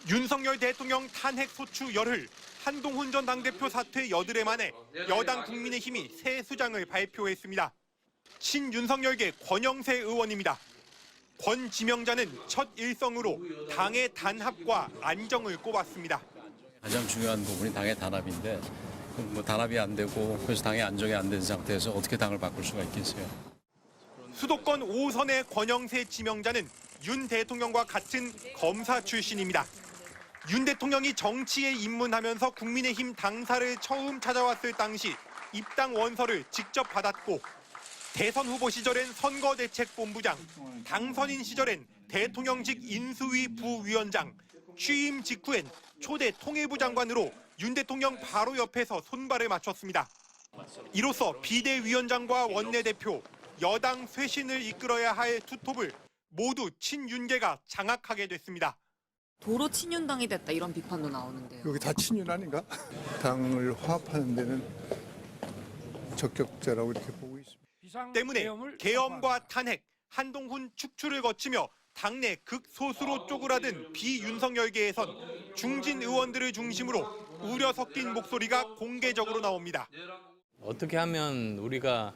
윤석열 대통령 탄핵 소추 열흘, 한동훈 전 당대표 사퇴 여드레 만에 여당 국민의힘이 새 수장을 발표했습니다. 친윤석열계 권영세 의원입니다. 권 지명자는 첫 일성으로 당의 단합과 안정을 꼽았습니다. 가장 중요한 부분이 당의 단합인데 단합이 안 되고 그래서 당의 안정이 안 된 상태에서 어떻게 당을 바꿀 수가 있겠어요. 수도권 5선의 권영세 지명자는 윤 대통령과 같은 검사 출신입니다. 윤 대통령이 정치에 입문하면서 국민의힘 당사를 처음 찾아왔을 당시 입당 원서를 직접 받았고 대선 후보 시절엔 선거대책본부장, 당선인 시절엔 대통령직 인수위 부위원장, 취임 직후엔 초대 통일부 장관으로 윤 대통령 바로 옆에서 손발을 맞췄습니다. 이로써 비대위원장과 원내대표, 여당 쇄신을 이끌어야 할 투톱을 모두 친윤계가 장악하게 됐습니다. 도로 친윤당이 됐다 이런 비판도 나오는데요. 여기 다 친윤 아닌가? 당을 화합하는 데는 적격자라고 이렇게 보고 있습니다. 때문에 계엄과 탄핵, 한동훈 축출을 거치며 당내 극소수로 쪼그라든 비윤석열계에선 중진 의원들을 중심으로 우려 섞인 목소리가 공개적으로 나옵니다. 어떻게 하면 우리가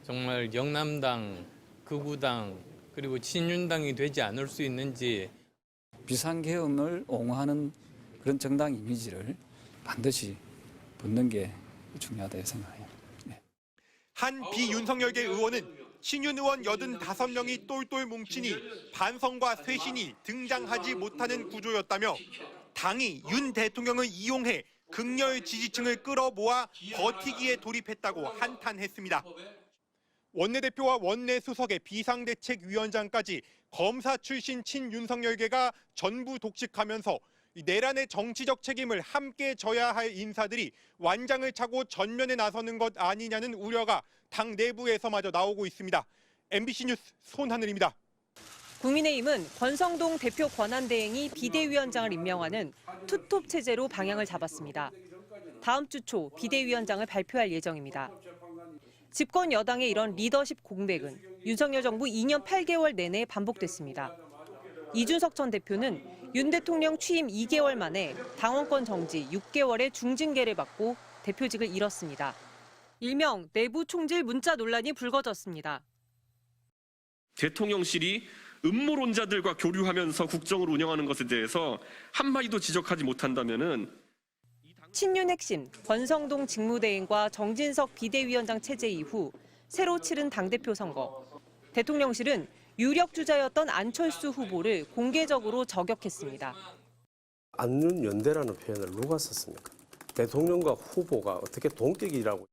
정말 영남당, 극우당, 그리고 친윤당이 되지 않을 수 있는지. 비상계엄을 옹호하는 그런 정당 이미지를 반드시 붙는 게 중요하다고 생각해요. 네. 한 비윤석열계 의원은 친윤 의원 85명이 똘똘 뭉치니 반성과 쇄신이 등장하지 못하는 구조였다며 당이 윤 대통령을 이용해 극렬 지지층을 끌어모아 버티기에 돌입했다고 한탄했습니다. 원내대표와 원내수석의 비상대책위원장까지 검사 출신 친윤석열계가 전부 독식하면서 내란의 정치적 책임을 함께 져야 할 인사들이 완장을 차고 전면에 나서는 것 아니냐는 우려가 당 내부에서마저 나오고 있습니다. MBC 뉴스 손하늘입니다. 국민의힘은 권성동 대표 권한대행이 비대위원장을 임명하는 투톱 체제로 방향을 잡았습니다. 다음 주 초 비대위원장을 발표할 예정입니다. 집권 여당의 이런 리더십 공백은 윤석열 정부 2년 8개월 내내 반복됐습니다. 이준석 전 대표는 윤 대통령 취임 2개월 만에 당원권 정지 6개월의 중징계를 받고 대표직을 잃었습니다. 일명 내부 총질 문자 논란이 불거졌습니다. 대통령실이 음모론자들과 교류하면서 국정을 운영하는 것에 대해서 한마디도 지적하지 못한다면은 친윤 핵심 권성동 직무대행과 정진석 비대위원장 체제 이후 새로 치른 당대표 선거. 대통령실은 유력 주자였던 안철수 후보를 공개적으로 저격했습니다. 안윤연대라는 표현을 누가 썼습니까? 대통령과 후보가 어떻게 동격이라고.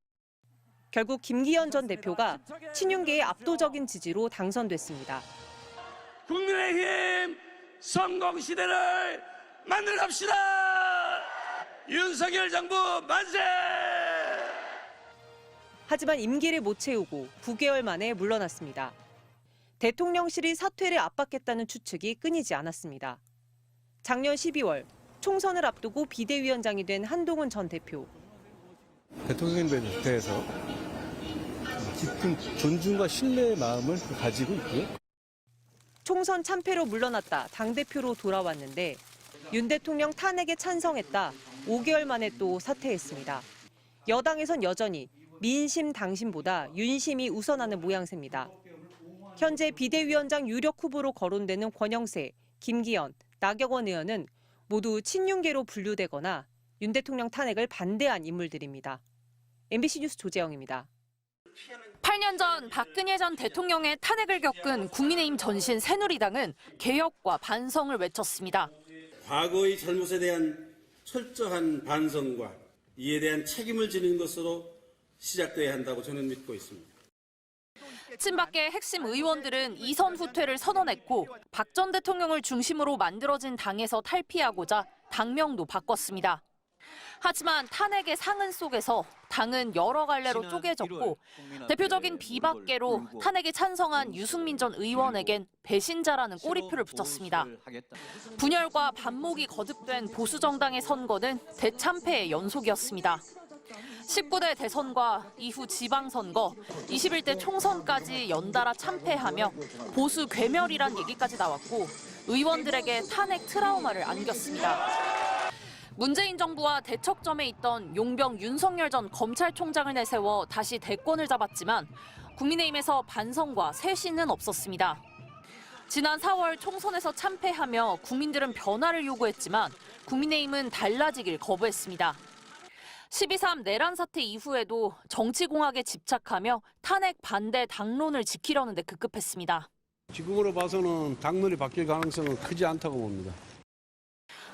결국 김기현 전 대표가 친윤계의 압도적인 지지로 당선됐습니다. 국민의힘 성공시대를 만들어갑시다. 윤석열 정부 만세! 하지만 임기를 못 채우고 9개월 만에 물러났습니다. 대통령실이 사퇴를 압박했다는 추측이 끊이지 않았습니다. 작년 12월 총선을 앞두고 비대위원장이 된 한동훈 전 대표. 대통령에 대해서 깊은 존중과 신뢰의 마음을 가지고 있고요. 총선 참패로 물러났다 당대표로 돌아왔는데 윤 대통령 탄핵에 찬성했다 5개월 만에 또 사퇴했습니다. 여당에선 여전히 민심 당심보다 윤심이 우선하는 모양새입니다. 현재 비대위원장 유력 후보로 거론되는 권영세, 김기현, 나경원 의원은 모두 친윤계로 분류되거나 윤 대통령 탄핵을 반대한 인물들입니다. MBC 뉴스 조재영입니다. 8년 전 박근혜 전 대통령의 탄핵을 겪은 국민의힘 전신 새누리당은 개혁과 반성을 외쳤습니다. 과거의 잘못에 대한 철저한 반성과 이에 대한 책임을 지는 것으로 시작돼야 한다고 저는 믿고 있습니다. 친박계 핵심 의원들은 이선 후퇴를 선언했고 박 전 대통령을 중심으로 만들어진 당에서 탈피하고자 당명도 바꿨습니다. 하지만 탄핵의 상흔 속에서 당은 여러 갈래로 쪼개졌고 대표적인 비박계로 탄핵에 찬성한 유승민 전 의원에겐 배신자라는 꼬리표를 붙였습니다. 분열과 반목이 거듭된 보수정당의 선거는 대참패의 연속이었습니다. 19대 대선과 이후 지방선거, 21대 총선까지 연달아 참패하며 보수 괴멸이란 얘기까지 나왔고 의원들에게 탄핵 트라우마를 안겼습니다. 문재인 정부와 대척점에 있던 용병 윤석열 전 검찰총장을 내세워 다시 대권을 잡았지만 국민의힘에서 반성과 쇄신은 없었습니다. 지난 4월 총선에서 참패하며 국민들은 변화를 요구했지만 국민의힘은 달라지길 거부했습니다. 12.3 내란 사태 이후에도 정치공학에 집착하며 탄핵 반대 당론을 지키려는 데 급급했습니다. 지금으로 봐서는 당론이 바뀔 가능성은 크지 않다고 봅니다.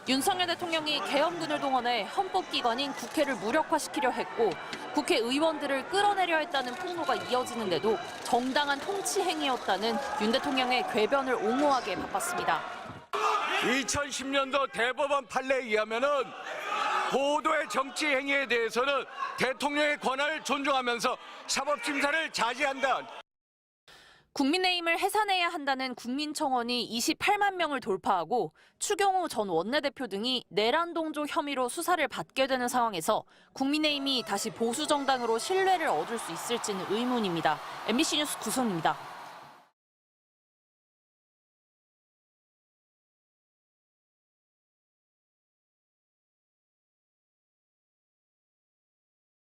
윤석열 대통령이 계엄군을 동원해 헌법기관인 국회를 무력화시키려 했고 국회의원들을 끌어내려 했다는 폭로가 이어지는데도 정당한 통치 행위였다는 윤 대통령의 궤변을 옹호하기에 바빴습니다. 2010년도 대법원 판례에 의하면은 고도의 정치 행위에 대해서는 대통령의 권한을 존중하면서 사법심사를 자제한다. 국민의힘을 해산해야 한다는 국민청원이 28만 명을 돌파하고 추경호 전 원내대표 등이 내란 동조 혐의로 수사를 받게 되는 상황에서 국민의힘이 다시 보수 정당으로 신뢰를 얻을 수 있을지는 의문입니다. MBC 뉴스 구성입니다.